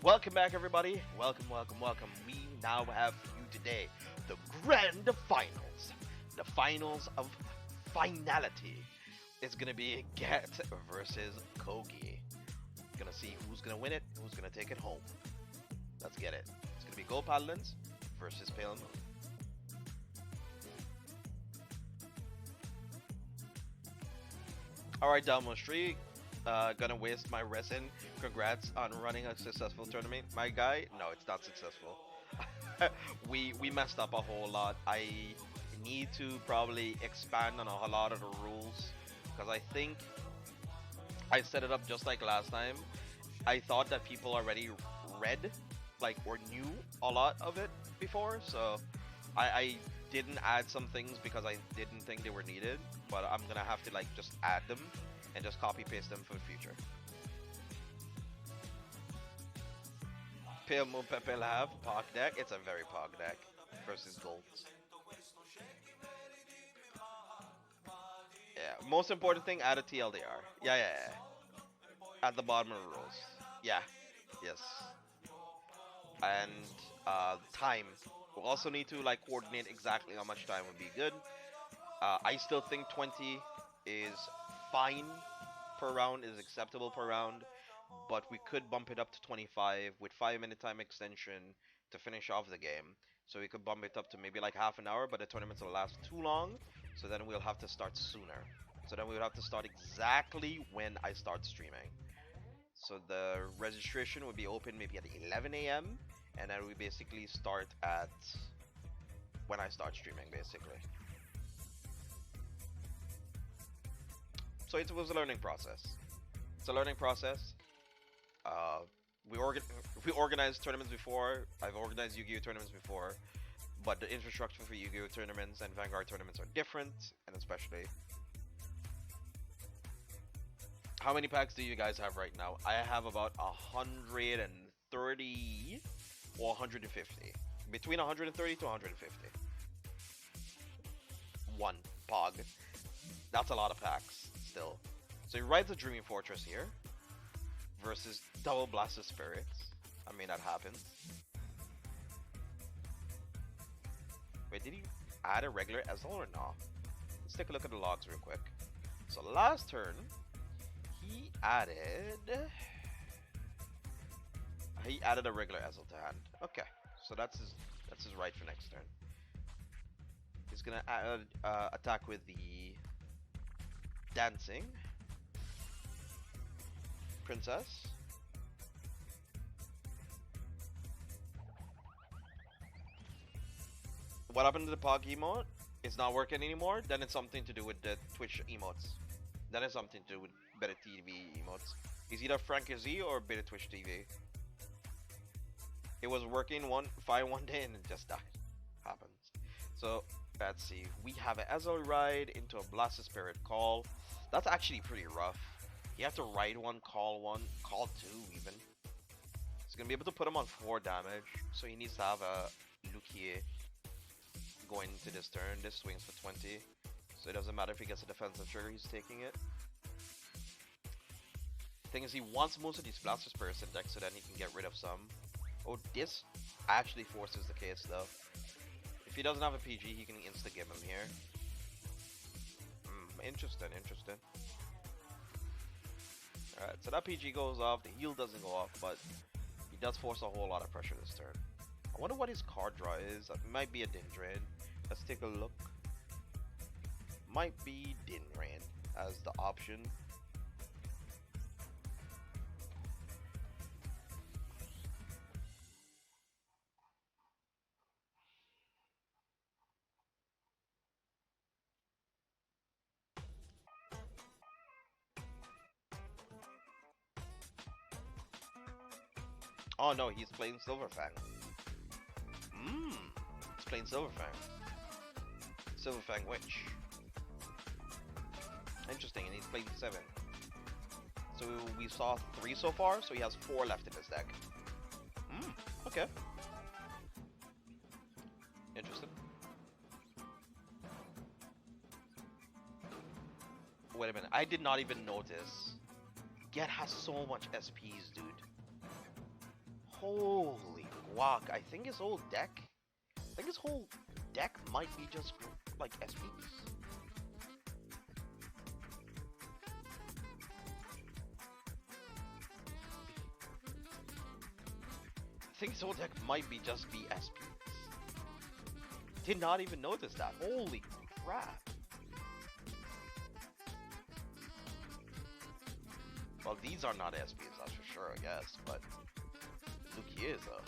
Welcome back, everybody. Welcome, welcome, welcome. We now have for you today the grand finals. The finals of finality. It's gonna be Get versus Kogie. Gonna see who's gonna win it, who's gonna take it home. Let's get it. It's gonna be Gold Paladins versus Pale Moon. Alright, Downmost Street. Gonna waste my resin. Congrats on running a successful tournament, my guy. No, it's not successful. we messed up a whole lot. I need to probably expand on a lot of the rules because I think I set it up just like last time. I thought that people already read like or knew a lot of it before, so I didn't add some things because I didn't think they were needed, but I'm gonna have to like just add them and just copy paste them for the future. Pale Moon Pepe Lab, Pog deck. It's a very Pog deck versus Golds. Yeah, most important thing, add a TLDR. Yeah. At the bottom of the rules. Yeah, yes. And time. We'll also need to like coordinate exactly how much time would be good. I still think 20 is fine per round, is acceptable per round, but we could bump it up to 25 with 5 minute time extension to finish off the game. So we could bump it up to maybe like half an hour, but the tournaments will last too long, so then we'll have to start sooner. So then we'll have to start exactly when I start streaming. So the registration would be open maybe at 11 a.m. and then we basically start at when I start streaming, basically. So it was a learning process. It's a learning process. Uh, we organized tournaments before. I've organized Yu-Gi-Oh tournaments before, but the infrastructure for Yu-Gi-Oh tournaments and Vanguard tournaments are different, and especially. How many packs do you guys have right now? I have about 130 or 150. Between 130 to 150. One Pog. That's a lot of packs still. So he rides a Dreaming Fortress here versus Double Blasted Spirits. I mean, that happens. Wait, did he add a regular Ezel or not? Let's take a look at the logs real quick. So last turn, he added a regular Ezel to hand. Okay, so that's his right for next turn. He's gonna add, attack with the Dancing Princess. What happened to the Pog emote? It's not working anymore. Then it's something to do with the Twitch emotes. Then it's something to do with Better TV emotes. It's either Frankie Z or Better Twitch TV. It was working fine one day and it just died. Happens. So let's see. We have an Ezel ride into a Blasted Spirit call. That's actually pretty rough. You have to ride one, call two even. He's gonna be able to put him on 4 damage, so he needs to have a Lukier going into this turn. This swings for 20, so it doesn't matter if he gets a defensive trigger, he's taking it. Thing is, he wants most of these Blaster Spirits in deck so then he can get rid of some. Oh, this actually forces the case though. If he doesn't have a PG, he can insta-give him here. Interesting. Alright, so that PG goes off, the heal doesn't go off, but he does force a whole lot of pressure this turn. I wonder what his card draw is. It might be a Din Drain. Let's take a look. Might be Din Drain as the option. Oh no, he's playing Silverfang. He's playing Silverfang. Silverfang Witch. Interesting, and he's playing 7. So we saw 3 so far, so he has 4 left in his deck. Okay. Interesting. Wait a minute, I did not even notice. Get has so much SPs, dude. Holy guac. I think his whole deck might be just like SPs. I think his whole deck might be just be SPs. Did not even notice that. Holy crap. Well, these are not SPs, that's for sure, I guess, but look, he is, though.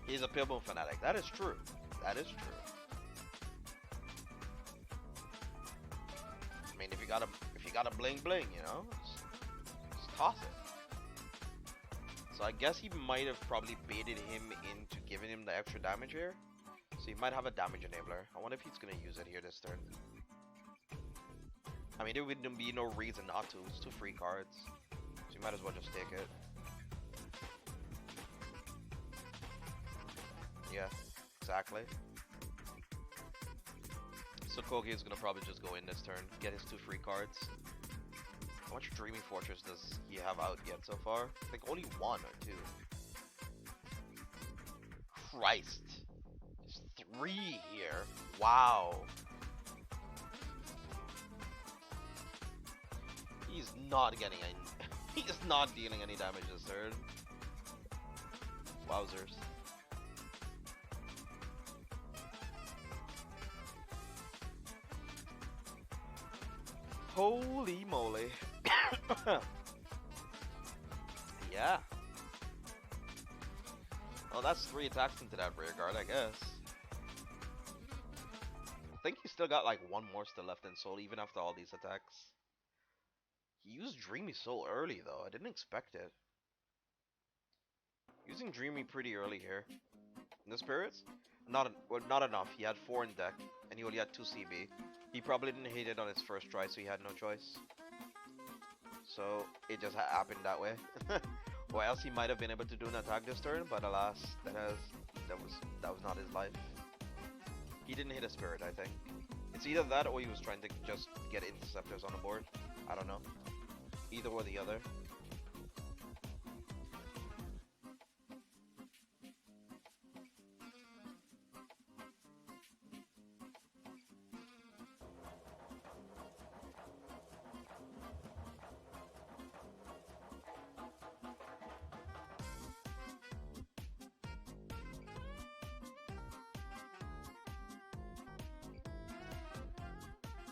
He's a Pillbone fanatic. That is true. That is true. I mean, if you got a bling bling, you know, just toss it. So I guess he might have probably baited him into giving him the extra damage here. So he might have a damage enabler. I wonder if he's gonna use it here this turn. I mean, there would be no reason not to. It's 2 free cards, so you might as well just take it. Yeah, exactly. So Kogie is gonna probably just go in this turn, get his 2 free cards. How much Dreaming Fortress does he have out yet so far? I think only 1 or 2. Christ. There's 3 here. Wow. He's not getting any. He's not dealing any damage this turn. Wowzers. Holy moly. Yeah. Well, that's 3 attacks into that rear guard, I guess. I think he's still got like 1 more still left in soul, even after all these attacks. He used Dreamy Soul early, though. I didn't expect it. Using Dreamy pretty early here. In the spirits? Not enough. He had 4 in deck, and he only had 2 CB. He probably didn't hit it on his first try, so he had no choice. So it just happened that way. Or else he might have been able to do an attack this turn, but alas, that was not his life. He didn't hit a spirit, I think. It's either that or he was trying to just get interceptors on the board. I don't know. Either or the other.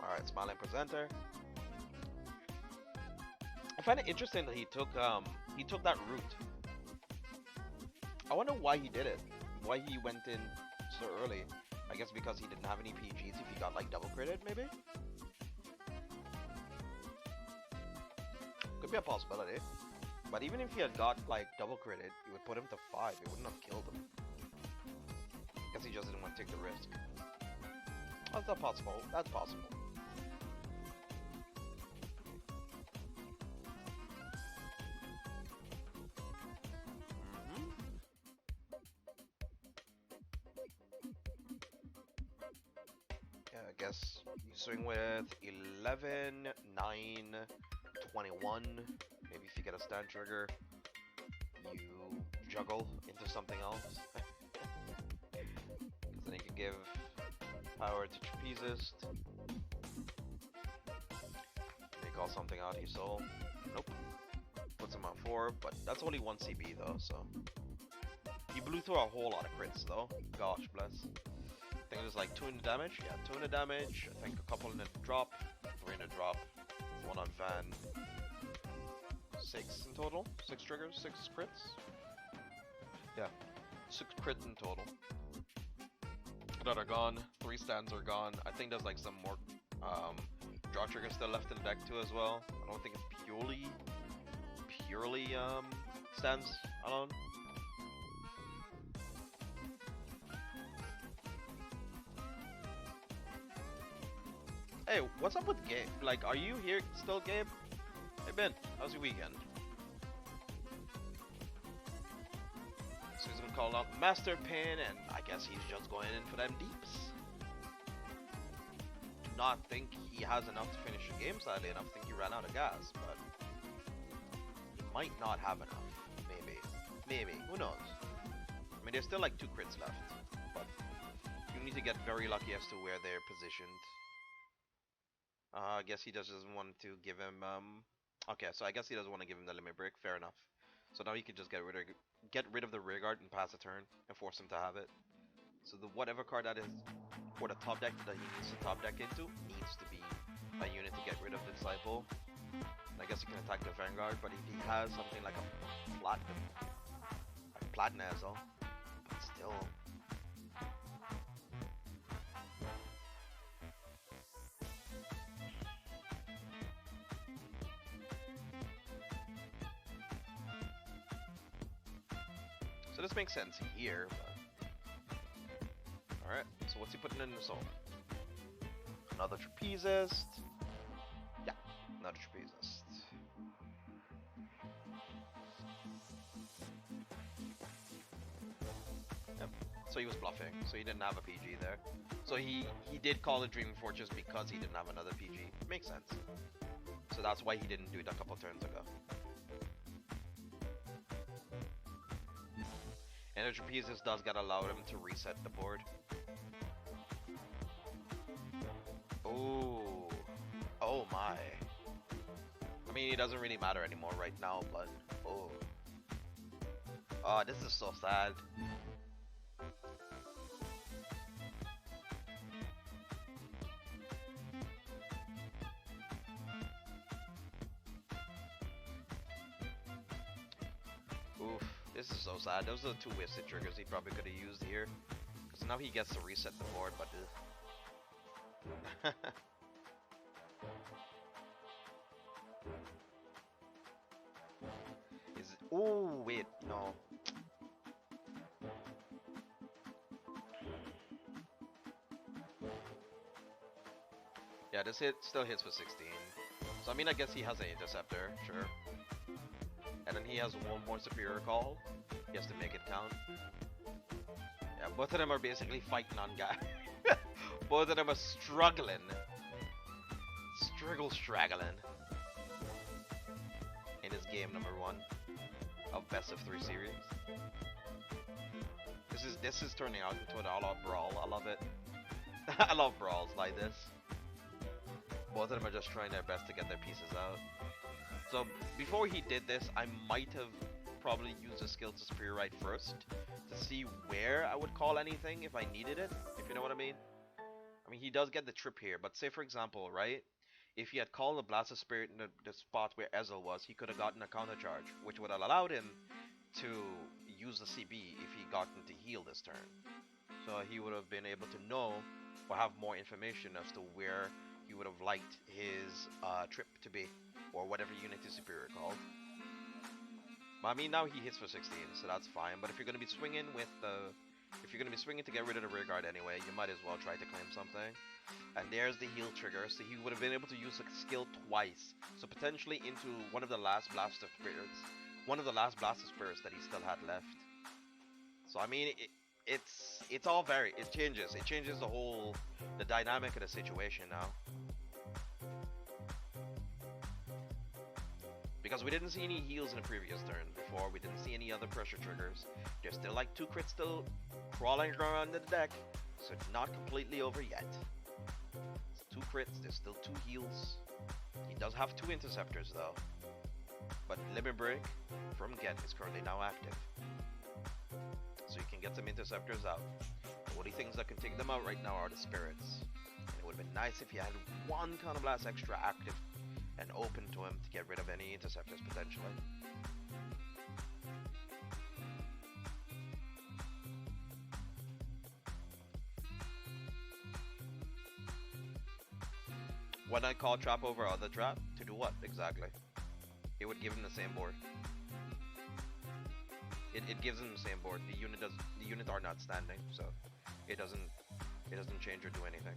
Alright, Smiling Presenter. I find it interesting that he took that route. I wonder why he did it. Why he went in so early. I guess because he didn't have any PGs if he got like double critted, maybe? Could be a possibility. But even if he had got like double critted, it would put him to 5. It wouldn't have killed him. I guess he just didn't want to take the risk. That's not possible. That's possible. I guess you swing with 11, 9, 21. Maybe if you get a stand trigger, you juggle into something else. Because then you can give power to Trapezist. They call something out he soul. Nope. Puts him on 4, but that's only 1 CB though, so. He blew through a whole lot of crits though. Gosh bless. I think it was like 2 in the damage. Yeah, 2 in the damage. I think a couple in the drop, 3 in the drop, 1 on Van. 6 in total. 6 triggers, 6 crits. Yeah, 6 crits in total. That are gone. 3 stands are gone. I think there's like some more draw triggers still left in the deck too as well. I don't think it's purely stands alone. Hey, what's up with Gabe? Like, are you here still, Gabe? Hey, Ben, how's your weekend? So he's gonna call out Master Pin, and I guess he's just going in for them deeps. not think he has enough to finish the game, sadly enough. I think he ran out of gas, but he might not have enough. Maybe. Maybe. Who knows? I mean, there's still like 2 crits left, but you need to get very lucky as to where they're positioned. I guess he just doesn't want to give him, Okay, so I guess he doesn't want to give him the limit break. Fair enough. So now he can just get rid of the rear guard and pass a turn and force him to have it. So the whatever card that is for the top deck that he needs to top deck into needs to be a unit to get rid of the disciple. And I guess he can attack the vanguard, but if he has something like a platinum Azal, but still. So this makes sense here, but... Alright, so what's he putting in the soul? Another trapezist. Yeah, another trapezist. Yep, so he was bluffing, so he didn't have a PG there. So he did call it Dreaming Fortress because he didn't have another PG. Makes sense. So that's why he didn't do it a couple turns ago. And the trapezist does get allow him to reset the board. Oh, oh my. I mean, it doesn't really matter anymore right now, but oh, oh, this is so sad. Oof, this is so sad. Those are the 2 wasted triggers he probably could have used here, because now he gets to reset the board, but. Is it? Oh wait, no. Yeah, this hit still hits for 16. So I mean, I guess he has an interceptor, sure. And then he has 1 more superior call. He has to make it count. Yeah, both of them are basically fighting on guy. Both of them are struggling. Struggling. In this game number 1 of best of 3 series. This is turning out into an all-out brawl. I love it. I love brawls like this. Both of them are just trying their best to get their pieces out. So before he did this, I might have probably used a skill to Superior Right first to see where I would call anything if I needed it, if you know what I mean. I mean, he does get the trip here, but say for example, right? If he had called the Blast of Spirit in the spot where Ezel was, he could have gotten a counter charge, which would have allowed him to use the CB if he got into heal this turn. So he would have been able to know or have more information as to where he would have liked his trip to be, or whatever unit is superior called. But I mean, now he hits for 16, so that's fine. But if you're going to be swinging with the... If you're going to be swinging to get rid of the rear guard anyway, you might as well try to claim something. And there's the heal trigger, so he would have been able to use a skill twice. So potentially into one of the last Blaster Spirits. One of the last Blaster Spirits that he still had left. So I mean, it's all very... It changes. It changes the dynamic of the situation now. Because we didn't see any heals in the previous turn before, we didn't see any other pressure triggers. There's still like 2 crits still crawling around the deck, so it's not completely over yet. It's 2 crits, there's still 2 heals. He does have 2 interceptors though. But Limit Break from Get is currently now active. So you can get some interceptors out. The only things that can take them out right now are the spirits. And it would have been nice if you had 1 Counter Blast extra active and open to him to get rid of any interceptors potentially. When I call trap over other trap, to do what exactly? It would give him the same board. It gives him the same board. The unit are not standing, so it doesn't change or do anything.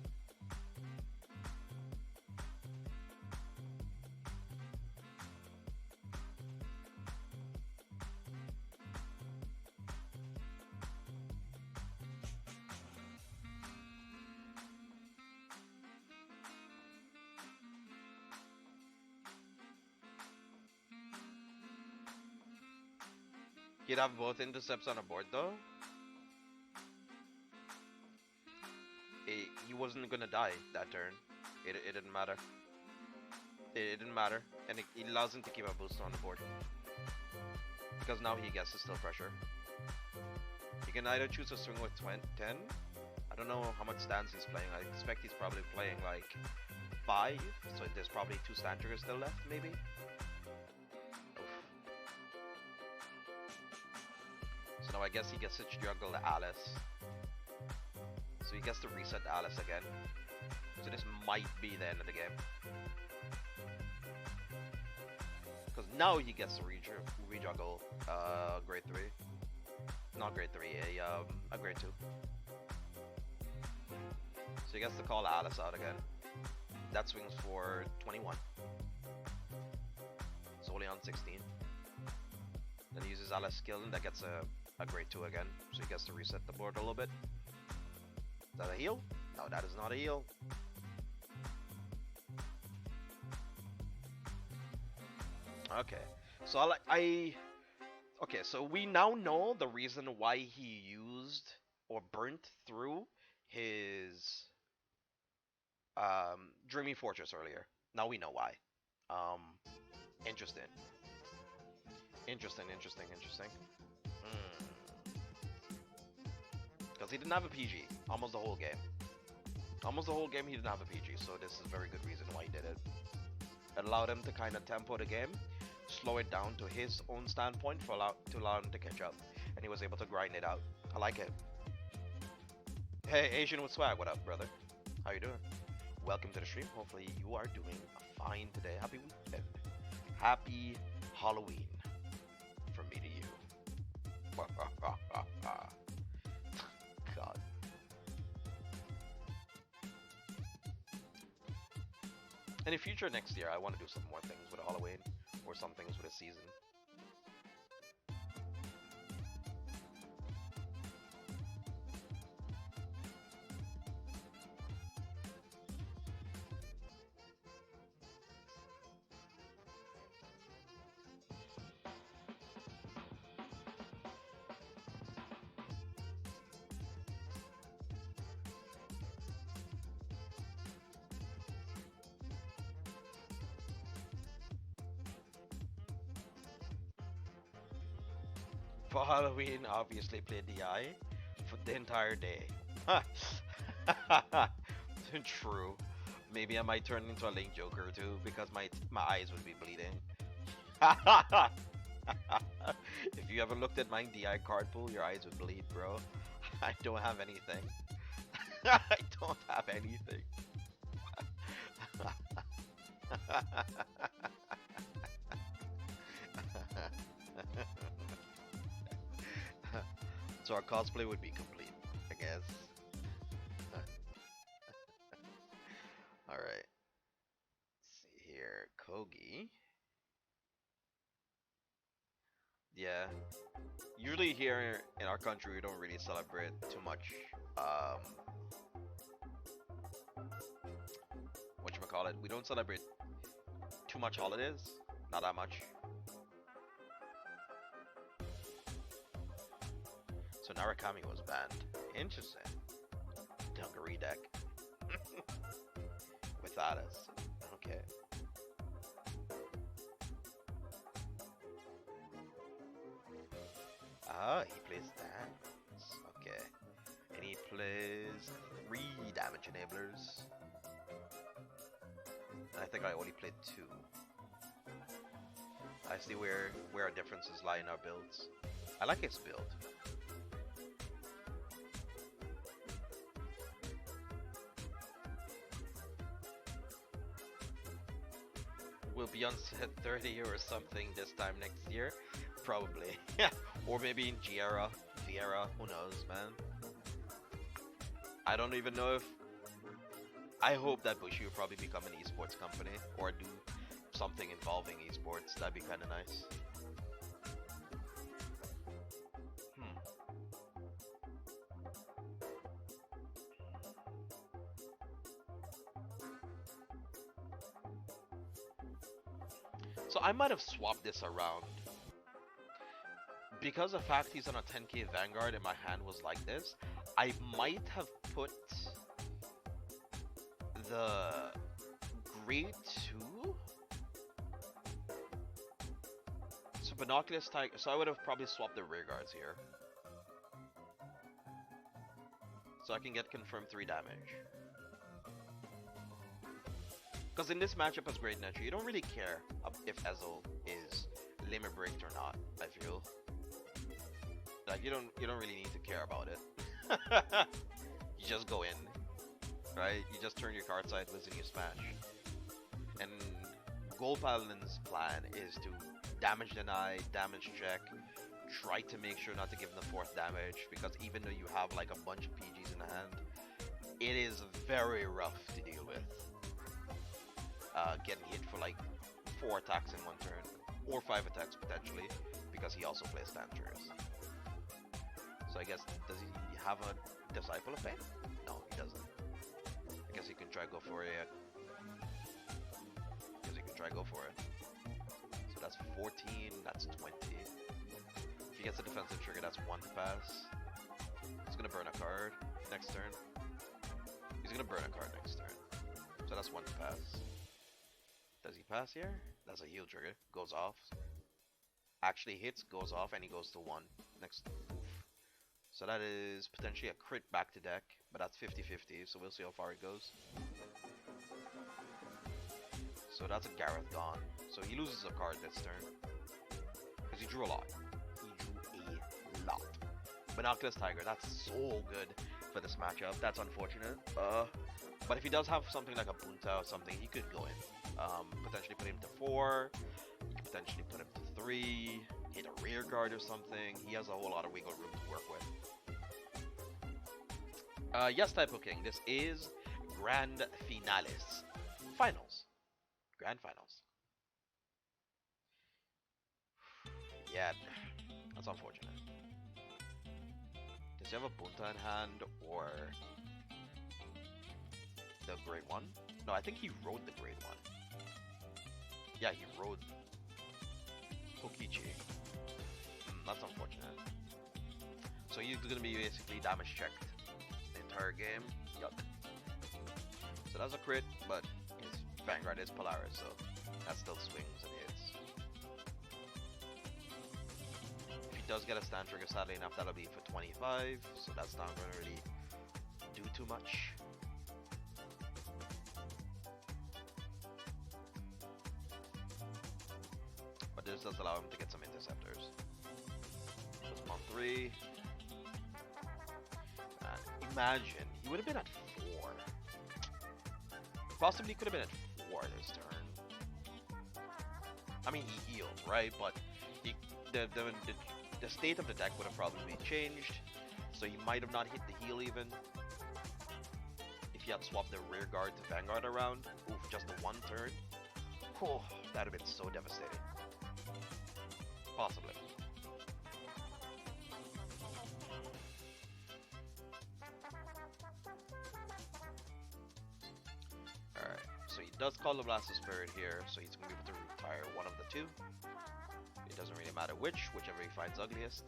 He'd have both intercepts on a board though. He wasn't gonna die that turn. It didn't matter. It didn't matter, and it allows him to keep a boost on the board because now he gets to still pressure. He can either choose to swing with 10. I don't know how much stands he's playing. I expect he's probably playing like 5, so there's probably 2 stand triggers still left, maybe. Oof. So now I guess he gets to juggle the Alice. So he gets to reset the Alice again. So this might be the end of the game. Because now he gets to rejuggle grade 3. Not grade 3, a grade 2. So he gets to call Alice out again. That swings for 21. It's only on 16. Then he uses Alice skill and that gets a grade 2 again. So he gets to reset the board a little bit. Is that a heal? No, that is not a heal. Okay, so okay, so we now know the reason why he used or burnt through his Dreamy Fortress earlier. Now we know why. Um, interesting. Interesting. Because he didn't have a PG almost the whole game. Almost the whole game he didn't have a PG, so this is a very good reason why he did it. It allowed him to kind of tempo the game, slow it down to his own standpoint to allow him to catch up, and he was able to grind it out. I like it. Hey, Asian with swag, what up, brother? How you doing? Welcome to the stream. Hopefully you are doing fine today. Happy weekend. Happy Halloween from me to you. God. In the future, next year, I want to do some more things with Halloween, or some things with a season. For Halloween, obviously played DI for the entire day. True. Maybe I might turn into a Link Joker too, because my eyes would be bleeding. If you ever looked at my DI card pool, your eyes would bleed, bro. I don't have anything. I don't have anything. So our cosplay would be complete, I guess. Alright. Let's see here. Kogie. Yeah. Usually here in our country we don't really celebrate too much whatchamacallit. We don't celebrate too much holidays. Not that much. So Narukami was banned. Interesting. Dungaree deck. Without us. Okay. Ah, he plays dance. Okay. And he plays 3 damage enablers. And I think I only played 2. I see where our differences lie in our builds. I like his build. Will be on set 30 or something this time next year, probably. Yeah, or maybe in Vieira, who knows, man. I don't even know if. I hope that Bushi will probably become an esports company or do something involving esports. That'd be kind of nice. So I might have swapped this around because the fact he's on a 10k Vanguard and my hand was like this, I might have put the grade 2. So binoculars tiger. So I would have probably swapped the rear guards here. So I can get confirmed 3 damage. Because in this matchup as Great Nature, you don't really care if Ezel is limit breaked or not, I feel. Like you don't really need to care about it. You just go in. Right? You just turn your card sideways and you smash. And Gold Paladin's plan is to damage deny, damage check, try to make sure not to give them the 4th damage, because even though you have like a bunch of PGs in the hand, it is very rough to deal with. Getting hit for like 4 attacks in 1 turn, or 5 attacks potentially, because he also plays Stanters. So I guess, does he have a Disciple of Pain? No, he doesn't. I guess he can try go for it. So that's 14, that's 20. If he gets a defensive trigger, that's 1 to pass. He's gonna burn a card next turn. So that's 1 to pass. Does he pass here? That's a heal trigger. Goes off. Actually hits, goes off, and he goes to 1. Next. So that is potentially a crit back to deck, but that's 50-50, so we'll see how far it goes. So that's a Gareth gone. So he loses a card this turn. Because he drew a lot. Binoculars Tiger, that's so good for this matchup. That's unfortunate. But if he does have something like a Bunta or something, he could go in. Potentially put him to 4. You could potentially put him to 3. Hit a rear guard or something. He has a whole lot of wiggle room to work with. Yes, Typo King. This is Grand Finales. Finals. Grand Finals. Yeah, that's unfortunate. Does he have a Bunta in hand or the Great One? No, I think he rode the Great One. Yeah, he rode Kogie. That's unfortunate. So he's going to be basically damage checked the entire game. Yup. So that's a crit, but his Vanguard is Polaris, so that still swings and hits. If he does get a stand trigger, sadly enough, that'll be for 25, so that's not going to really do too much. But this does allow him to get some interceptors. That's on 3. And imagine, he would have been at 4. Possibly could have been at 4 this turn. I mean, he healed, right? But the state of the deck would have probably been changed. So he might have not hit the heal even. If he had swapped the rear guard to Vanguard around. Oof, just the 1 turn. Oh, that would have been so devastating. Possibly. Alright, so he does call the Blast of Spirit here, so he's going to be able to retire one of the 2. It doesn't really matter whichever he finds ugliest.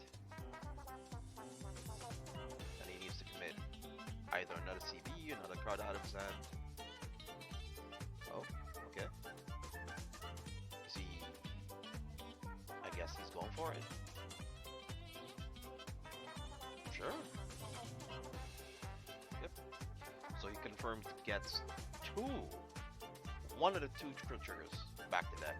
And he needs to commit either another CB, another card out of his hand. Oh, okay. I guess he's going for it. Sure. Yep. So he confirmed gets 2. One of the 2 crit triggers back to deck.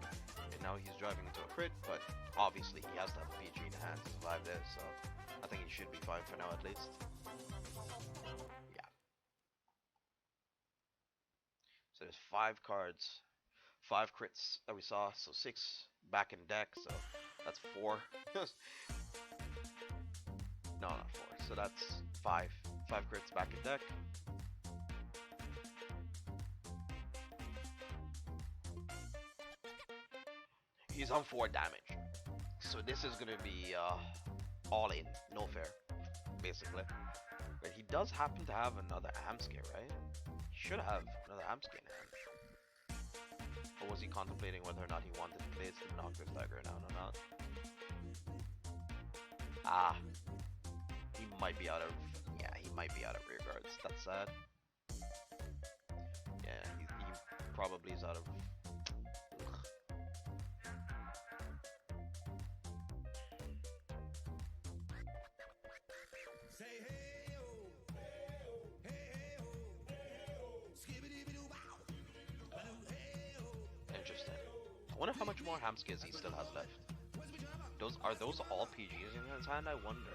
And now he's driving into a crit, but obviously he has to have a PG in hand to survive this, so I think he should be fine for now at least. Yeah. So there's 5 cards. 5 crits that we saw, so 6 back in deck, so that's 4. No, not 4. So that's 5. 5 crits back in deck. He's on 4 damage. So this is gonna be all in, no fair, basically. But he does happen to have another Amscare, right? He should have another Amscare in hand. Or was he contemplating whether or not he wanted to place the Binoculars Dagger? No, no, not. Ah, he might be out of. Yeah, he might be out of rear guards. That's sad. Yeah, he probably is out of. Ugh. Interesting. I wonder how much more Hamskis he still has left. Those all PGs in his hand? I wonder.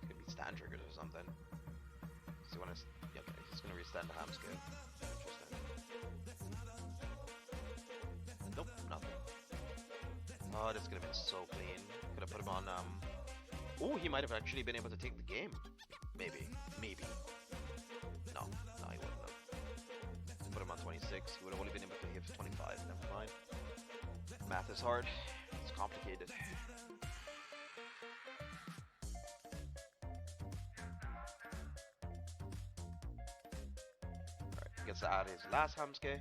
Could be stand triggers or something. Does he want to? Yeah, okay, he's gonna restand the Hamskit. Interesting. Nope, nothing. Oh, this could have been so clean. Could have put him on. Oh, he might have actually been able to take the game. Maybe. No, he wouldn't have. Put him on 26. He would have only been able to hit 25. Never mind. Math is hard. It's complicated. Alright, he gets to add his last Hamske.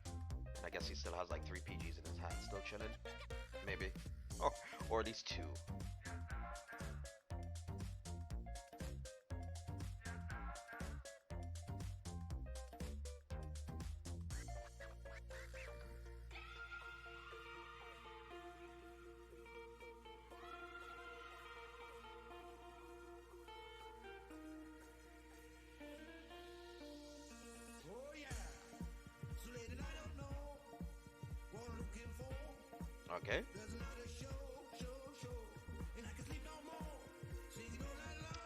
And I guess he still has like 3 PGs in his hand, still chilling. Maybe. Or at least 2. Okay.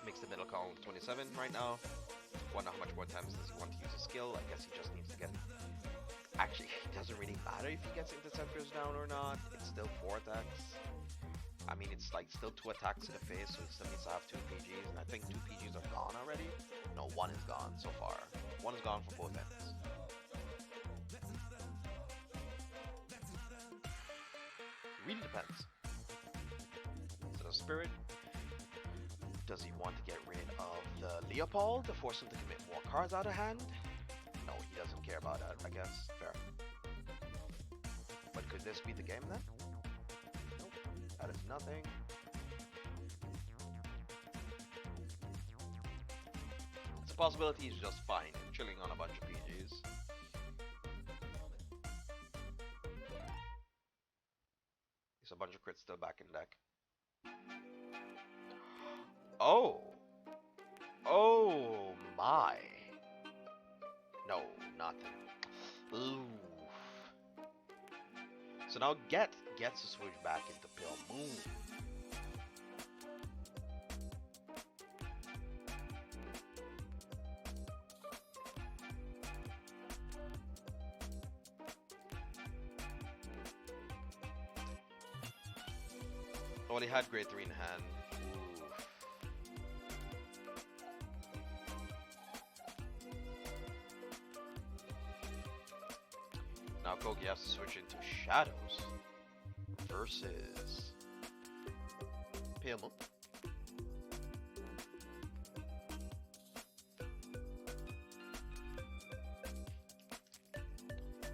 Makes the middle column 27 right now. Wonder how much more times does he want to use a skill? I guess he just needs to get... Actually, it doesn't really matter if he gets interceptors down or not. It's still 4 attacks. I mean, it's like still 2 attacks to the face, so he still needs to have 2 PGs. And I think 2 PGs are gone already. No, 1 is gone so far. 1 is gone for both ends. Really depends. So the spirit, does he want to get rid of the Leopold to force him to commit more cards out of hand? No, he doesn't care about that, I guess. Fair. But could this be the game then? Nope. That is nothing. It's a possibility he's just fine, chilling on a bunch of PGs. There's a bunch of crits still back in deck. Oh! Oh my! No, nothing. Ooh. So now gets to switch back into Pale Moon. Well, he had grade 3 in hand. Now Kogie has to switch into Shadows versus Pale Moon.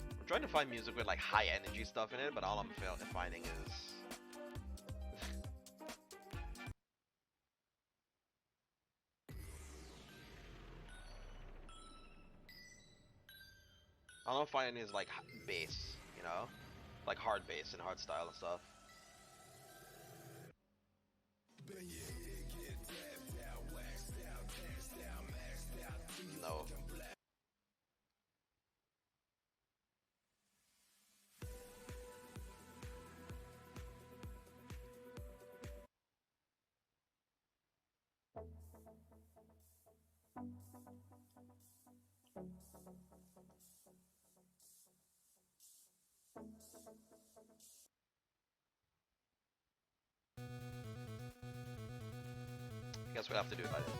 I'm trying to find music with like high energy stuff in it, but all I'm finding is all I'm finding is like bass, you know, like hard bass and hard style and stuff. No. I guess we'll have to do it like this.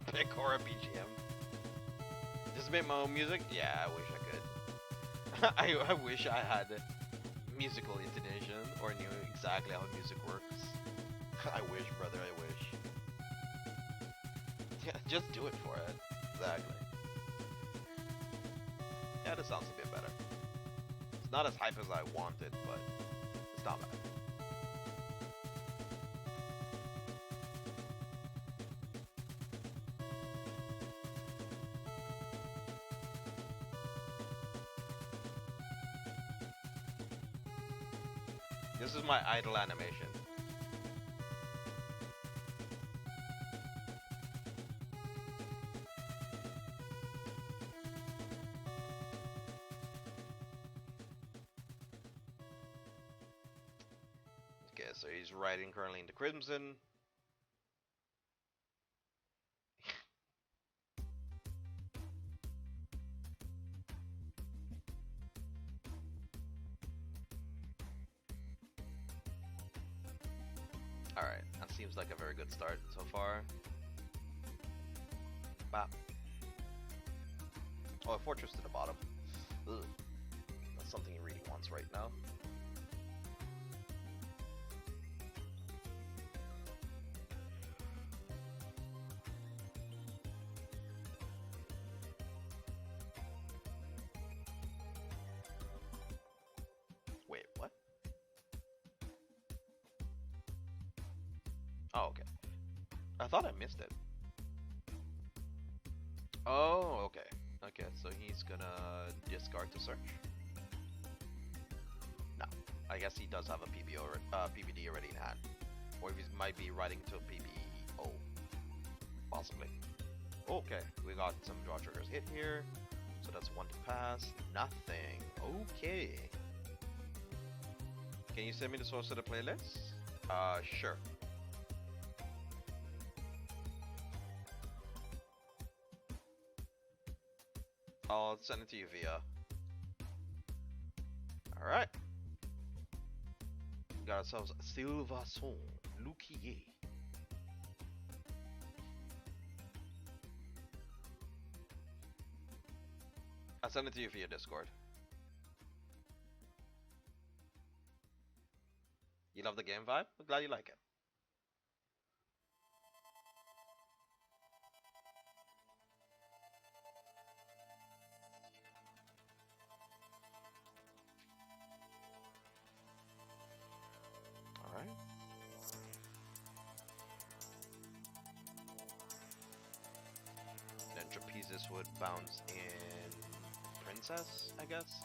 Pick horror BGM. Just make my own music? Yeah, I wish I could. I wish I had musical intonation or knew exactly how music works. I wish, brother, I wish. Yeah, just do it for it. Exactly. Yeah, this sounds a bit better. It's not as hype as I wanted, but it's not bad. This is my idle animation. Okay, so he's riding currently in the Crimson. Alright, that seems like a very good start so far. Bop. Oh, a fortress to the bottom. Ugh. That's something he really wants right now. Wait, what? Oh, okay. I thought I missed it. Oh, okay. Okay, so he's gonna discard to search? No. I guess he does have a PBD already in hand. Or he might be riding to a PBO. Possibly. Okay, we got some draw triggers hit here. So that's one to pass. Nothing. Okay. Can you send me the source of the playlist? Sure. I'll send it to you via. Alright. Got ourselves Sylvason Luquier. I'll send it to you via Discord. You love the game vibe? I'm glad you like it. Alright. Then Trapezis would bounce in Princess, I guess.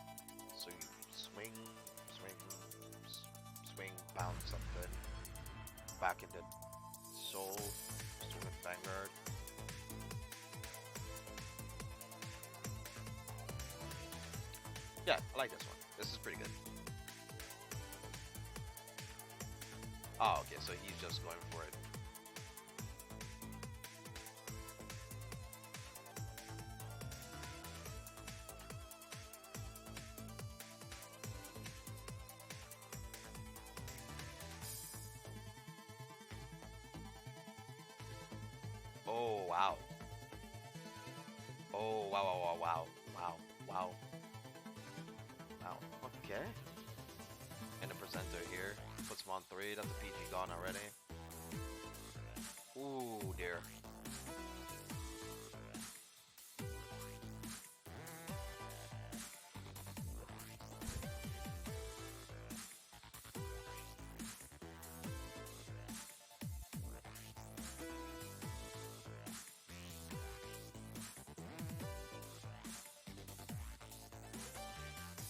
So you swing, bounce something. Back into Soul, swing with Vanguard. Yeah, I like this one. This is pretty good. Oh, okay, so he's just going for it. Oh, wow. Oh, wow, wow, wow, wow, wow, wow. Wow, okay. And the presenter here puts him on 3. That's a PG gone already. Ooh, dear.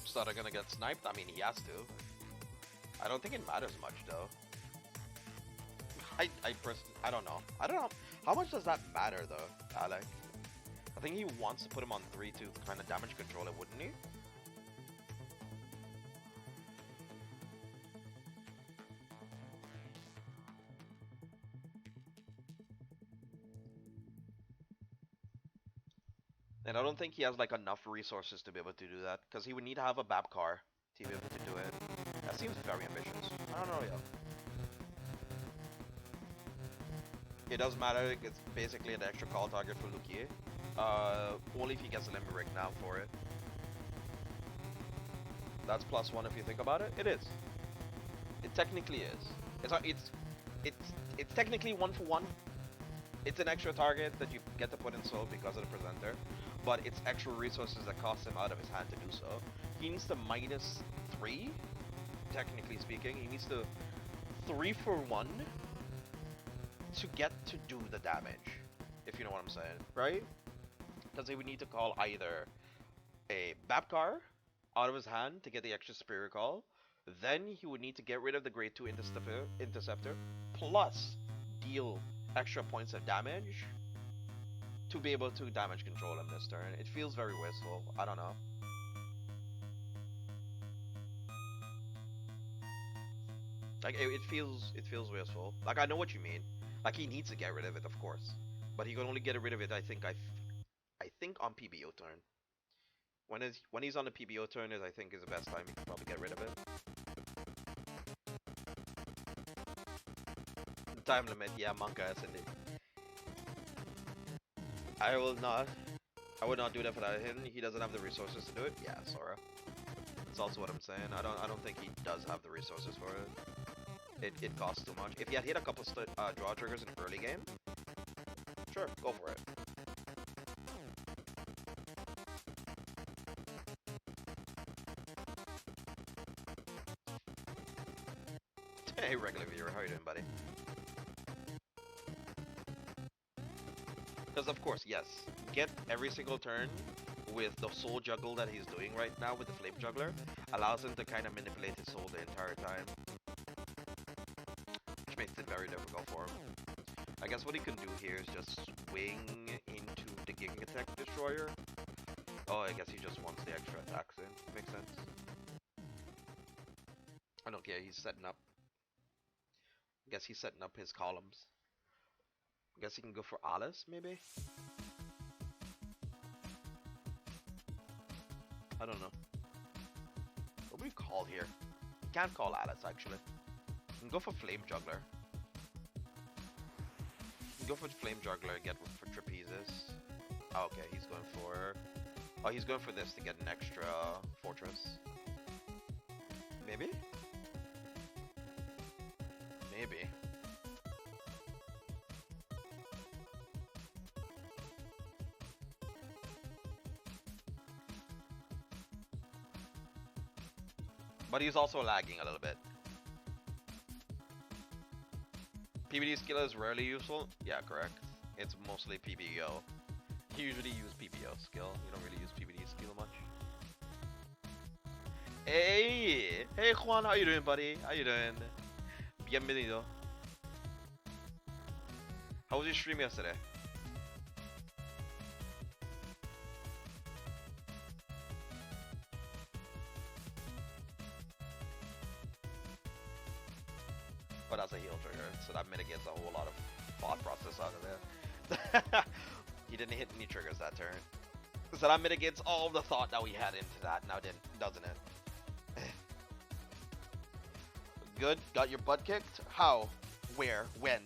Starter gonna get sniped? I mean, he has to. I don't think it matters much though. I don't know. I don't know. How much does that matter though, Alec? I think he wants to put him on 3 to kind of damage control it, wouldn't he? And I don't think he has like enough resources to be able to do that, because he would need to have a BAP car to be able to do it. That seems very ambitious. I don't know, yo. It doesn't matter, it's basically an extra call target for Luquier. Only if he gets a Limerick now for it. That's +1 if you think about it. It is. It technically is. It's technically 1 for 1. It's an extra target that you get to put in soul because of the presenter, but it's extra resources that cost him out of his hand to do so. He needs to minus 3, technically speaking. He needs to 3 for 1 to get to do the damage, if you know what I'm saying, right? Because he would need to call either a Babkar out of his hand to get the extra Superior Call, then he would need to get rid of the Grade 2 Interceptor, plus deal extra points of damage to be able to damage control him this turn. It feels very wasteful. I don't know. Like it feels wasteful. Like I know what you mean. Like he needs to get rid of it, of course, but he can only get rid of it. I think on PBO turn. When he's on the PBO turn is I think is the best time he can probably get rid of it. Time limit, yeah, Monka has indeed. I will not. I would not do that without him. He doesn't have the resources to do it. Yeah, Sora. That's also what I'm saying. I don't think he does have the resources for it. It costs too much. If he had hit a couple draw triggers in early game, sure, go for it. Hey, regular viewer, how you doing, buddy? Because of course, yes, get every single turn with the soul juggle that he's doing right now with the flame juggler allows him to kind of manipulate his soul the entire time, which makes it very difficult for him. I guess what he can do here is just swing into the Giga Attack Destroyer. Oh, I guess he just wants the extra attacks in. Makes sense. I don't care, he's setting up. I guess he's setting up his columns. I guess he can go for Alice, maybe? I don't know. What do we call here? Can't call Alice, actually. You can go for Flame Juggler. You can go for Flame Juggler and get for Trapezes. Oh, okay, he's going for... Oh, he's going for this to get an extra Fortress. Maybe? Maybe. But he's also lagging a little bit. PBD skill is rarely useful? Yeah, correct. It's mostly PBO. You usually use PBO skill. You don't really use PBD skill much. Hey! Hey Juan, how you doing, buddy? How you doing? Bienvenido. How was your stream yesterday? But that's a heal trigger, so that mitigates a whole lot of thought process out of there. He didn't hit any triggers that turn. So that mitigates all the thought that we had into that now, doesn't it? Good? Got your butt kicked? How? Where? When?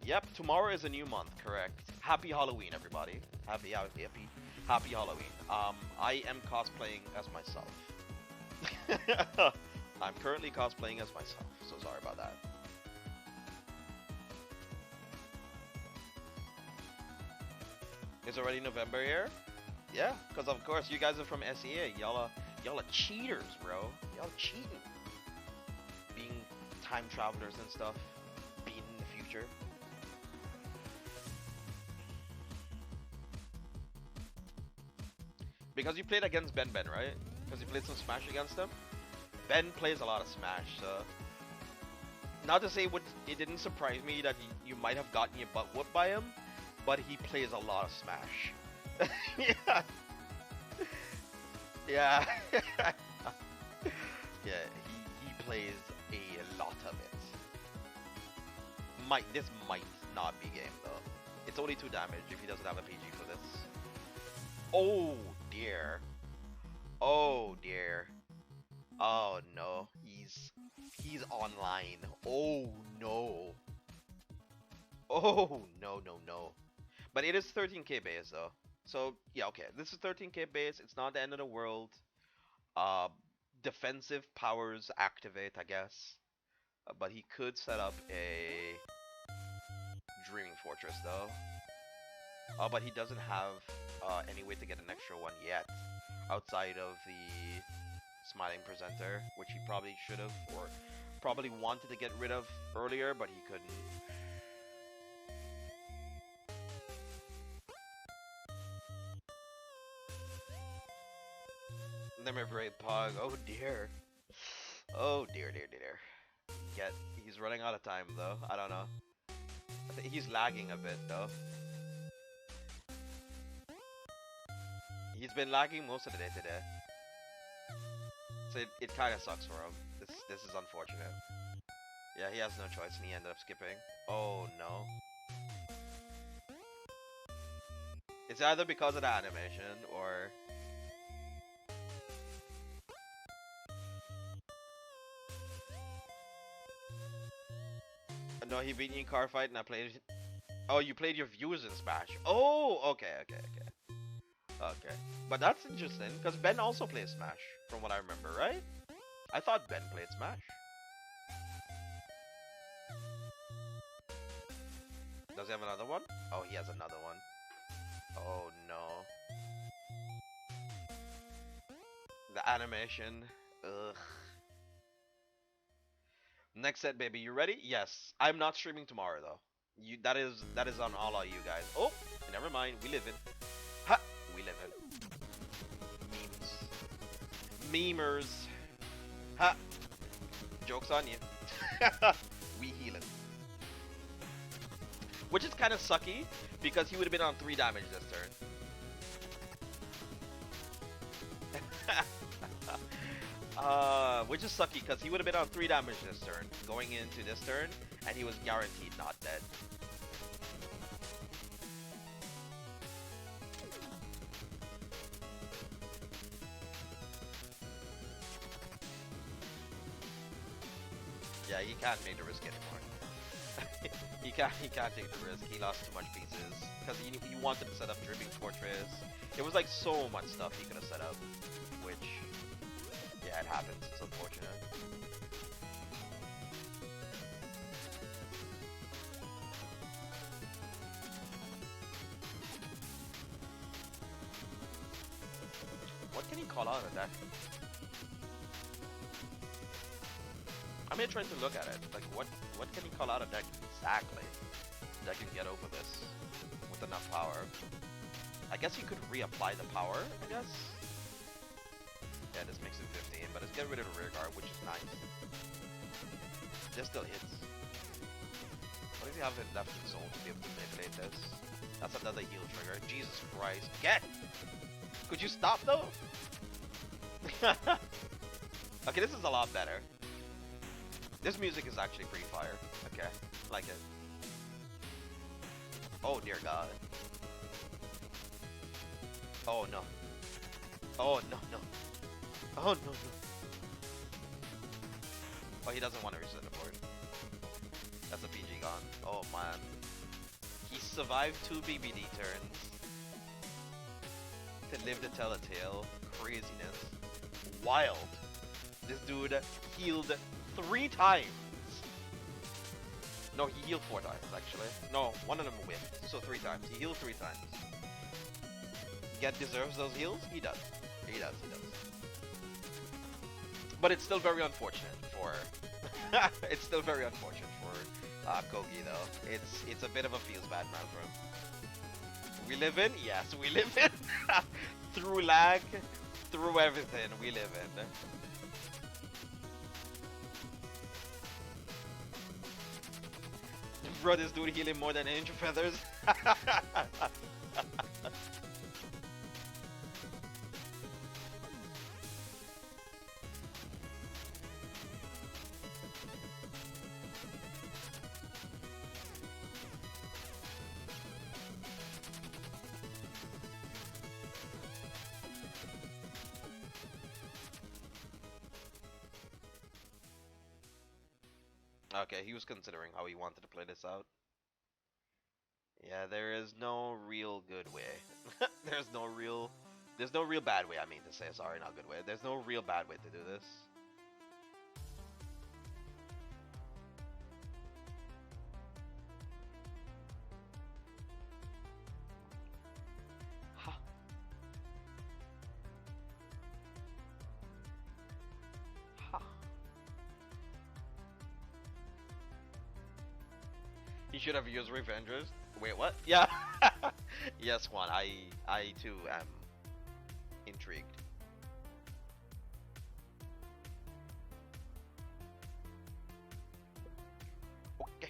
Yep, tomorrow is a new month, correct. Happy Halloween, everybody. Happy Halloween. I am cosplaying as myself. I'm currently cosplaying as myself, so sorry about that. It's already November here? Yeah, because of course you guys are from SEA. Y'all are cheaters, bro. Y'all cheating. Being time travelers and stuff. Being in the future. Because you played against Ben, right? Because you played some Smash against him? Ben plays a lot of Smash, so... Not to say it didn't surprise me that you might have gotten your butt whooped by him, but he plays a lot of Smash. Yeah. Yeah. Yeah, he plays a lot of it. This might not be game though. It's only 2 damage if he doesn't have a PG for this. Oh dear. Oh dear. Oh no. He's online. Oh no. Oh no no no. But it is 13k base though. So yeah, okay. This is 13k base. It's not the end of the world. Uh defensive powers activate, I guess. But he could set up a Dreaming Fortress though. Oh, but he doesn't have any way to get an extra one yet, outside of the Smiling Presenter, which he probably should have, or probably wanted to get rid of earlier, but he couldn't. Never Brave Pog. Oh dear. Oh dear, dear, dear. Get. He's running out of time though. I don't know. I think he's lagging a bit though. He's been lagging most of the day today. So it kind of sucks for him. This is unfortunate. Yeah, he has no choice and he ended up skipping. Oh no. It's either because of the animation or... No, he beat me in car fight and I played... Oh, you played your viewers in Smash. Oh, okay, okay, okay. Okay. But that's interesting, because Ben also plays Smash, from what I remember, right? I thought Ben played Smash. Does he have another one? Oh, he has another one. Oh, no. The animation. Ugh. Next set, baby. You ready? Yes. I'm not streaming tomorrow, though. That is on all of you guys. Oh, never mind. We live in. Ha! We live in. Memes. Memers. Ha! Joke's on you. We healing. Which is kind of sucky, because he would have been on 3 damage this turn. Which is sucky, because he would have been on 3 damage this turn, going into this turn, and he was guaranteed not dead. Yeah, he can't make the risk anymore. he can't take the risk. He lost too much pieces because he wanted to set up Dreaming Fortress. It was like so much stuff he could have set up, which yeah, it happens. It's unfortunate. What can he call out of that? I'm here trying to look at it. Like, what can he call out of deck exactly that can get over this with enough power? I guess he could reapply the power, I guess? Yeah, this makes it 15, but it's get rid of the rear guard, which is nice. This still hits. What does he have left in soul to be able to manipulate this? That's another heal trigger. Jesus Christ. Get! Could you stop, though? Okay, this is a lot better. This music is actually pretty fire. Okay, like it. Oh dear God. Oh no. Oh no no. Oh no no. Oh, he doesn't want to reset the board. That's a PG gone. Oh man. He survived 2 BBD turns to live to tell a tale. Craziness. Wild. This dude healed 3 times. No, he healed 4 times actually. No, one of them whiffed. So 3 times. He healed 3 times. Get deserves those heals? He does. He does. He does. But it's still very unfortunate for. It's still very unfortunate for Kogie though. It's a bit of a feels bad man for him. We live in? Yes, we live in. Through lag, through everything, we live in. Bro, this dude healing more than Angel Feathers. Okay, he was considering how he wanted to play this out. Yeah, there is no real good way. There's no real There's no real bad way. I mean to say, sorry, not good way. There's no real bad way to do this. Ha. Ha. He should have used Revengers. Wait, what? Yeah. Yes, Juan. I too am intrigued. Okay.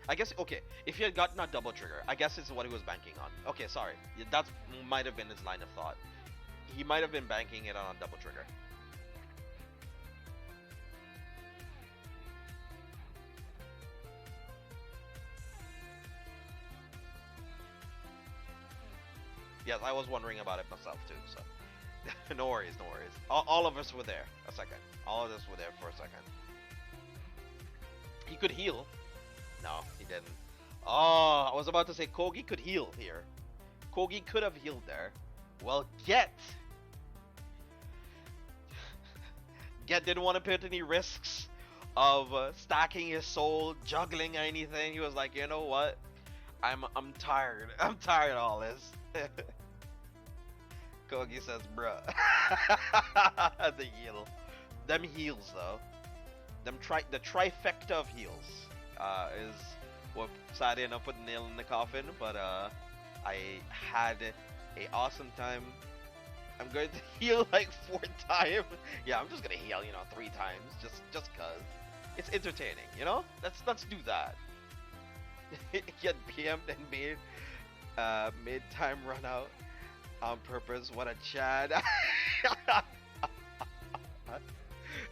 I guess okay. If he had gotten a double trigger, I guess it's what he was banking on. Okay, sorry. That might have been his line of thought. He might have been banking it on a double trigger. Yes, I was wondering about it myself too. So, no worries, no worries. All of us were there. A second. All of us were there for a second. He could heal. No, he didn't. Oh, I was about to say Kogie could heal here. Kogie could have healed there. Well, Get didn't want to put any risks of stacking his soul, juggling anything. He was like, you know what? I'm tired. I'm tired of all this. Kogie says, bruh. The heal. Them heals though. The trifecta of heals is what sadly enough put the nail in the coffin, but I had a awesome time. I'm going to heal like 4 times. Yeah, I'm just gonna heal, 3 times, just cause it's entertaining, Let's do that. Get BM'd and made time run out on purpose. What a Chad.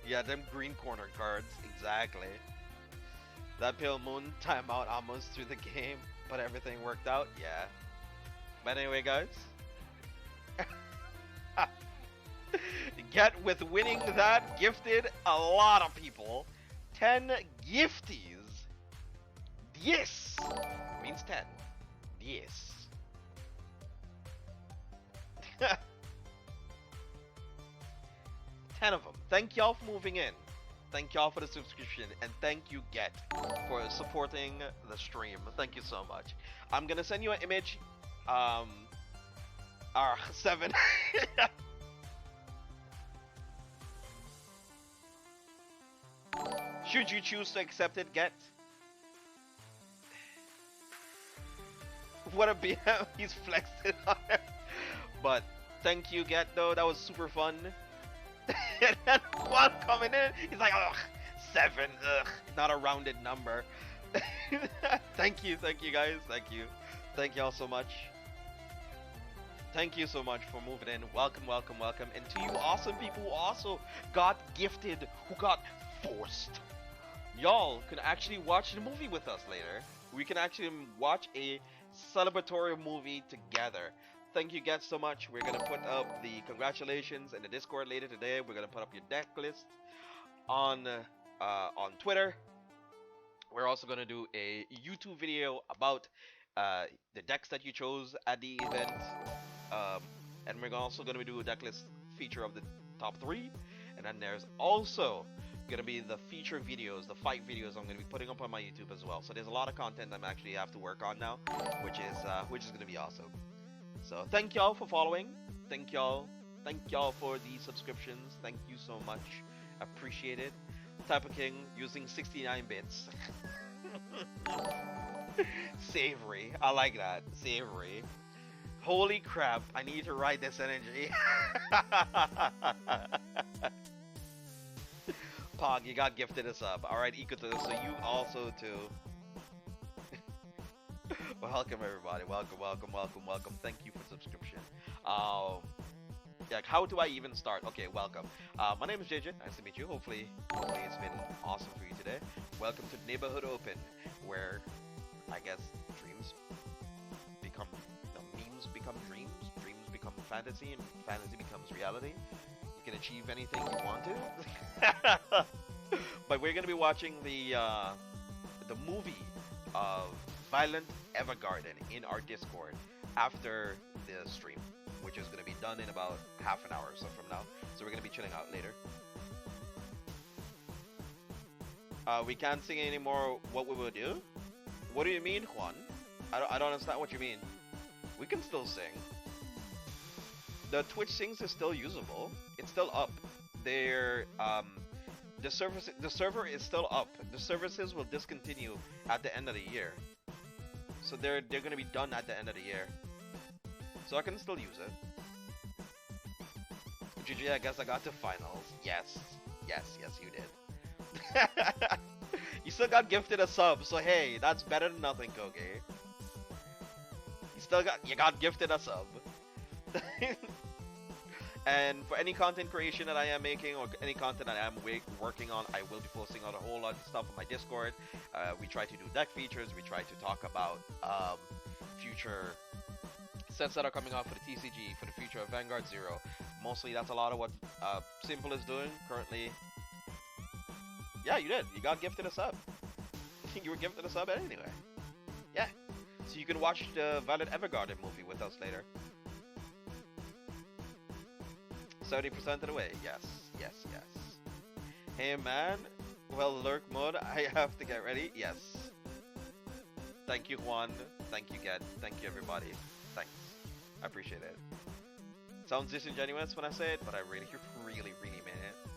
Yeah, them green corner cards, exactly. That pale moon timeout almost through the game, but everything worked out. Yeah. But anyway, guys. Get with winning that gifted a lot of people 10 gifties. Yes means 10. Yes. 10 of them. Thank y'all for moving in. Thank y'all for the subscription, and thank you Get for supporting the stream. Thank you so much. I'm gonna send you an image. 7. Should you choose to accept it, Get? What a BM, he's flexing on it. But thank you, Get, though. That was super fun. And then one coming in, he's like, ugh, 7, ugh, not a rounded number. Thank you guys, thank y'all so much. Thank you so much for moving in. Welcome. And to you awesome people who also got gifted, who got forced. Y'all can actually watch the movie with us later. We can actually watch a celebratory movie together. Thank you guys so much. We're gonna put up the congratulations in the Discord later today. We're gonna put up your deck list on Twitter. We're also gonna do a YouTube video about the decks that you chose at the event, and we're also gonna do a deck list feature of the top 3, and then there's also gonna be the feature videos, the fight videos I'm gonna be putting up on my YouTube as well. So there's a lot of content I'm actually have to work on now, which is gonna be awesome. So thank y'all for following. Thank y'all for the subscriptions. Thank you so much. Appreciate it. Type of King using 69 bits. Savory. I like that. Savory. Holy crap. I need to ride this energy. Pog, you got gifted a sub. Alright, Ikuto, so you also too. Welcome everybody. Welcome. Thank you for subscription. Yeah, how do I even start? Okay, welcome. My name is JJ. Nice to meet you. Hopefully it's been awesome for you today. Welcome to Neighborhood Open, where I guess memes become dreams become fantasy, and fantasy becomes reality. You can achieve anything you want to. But we're gonna be watching the movie of Violent Evergarden in our Discord after the stream. which is gonna be done in about half an hour or so from now. So we're gonna be chilling out later. We can't sing anymore. What we will do? What do you mean, Juan? I don't understand what you mean. We can still sing. The Twitch Sings is still usable. It's still up. They're the server is still up. The services will discontinue at the end of the year. So they're gonna be done at the end of the year. So I can still use it. GG, I guess I got to finals. Yes. Yes, you did. You still got gifted a sub, so hey, that's better than nothing, Kogie. You got gifted a sub. And for any content creation that I am making or any content that I am working on, I will be posting out a whole lot of stuff on my Discord. We try to do deck features. We try to talk about future sets that are coming out for the TCG, for the future of Vanguard Zero. Mostly that's a lot of what Simple is doing currently. Yeah, you did. You got gifted a sub. You were gifted a sub anyway. Yeah. So you can watch the Violet Evergarden movie with us later. 70% of the way. Yes. Hey man. Well, lurk mode. I have to get ready. Yes. Thank you, Juan. Thank you, Get. Thank you, everybody. Thanks. I appreciate it. Sounds disingenuous when I say it, but I really mean it.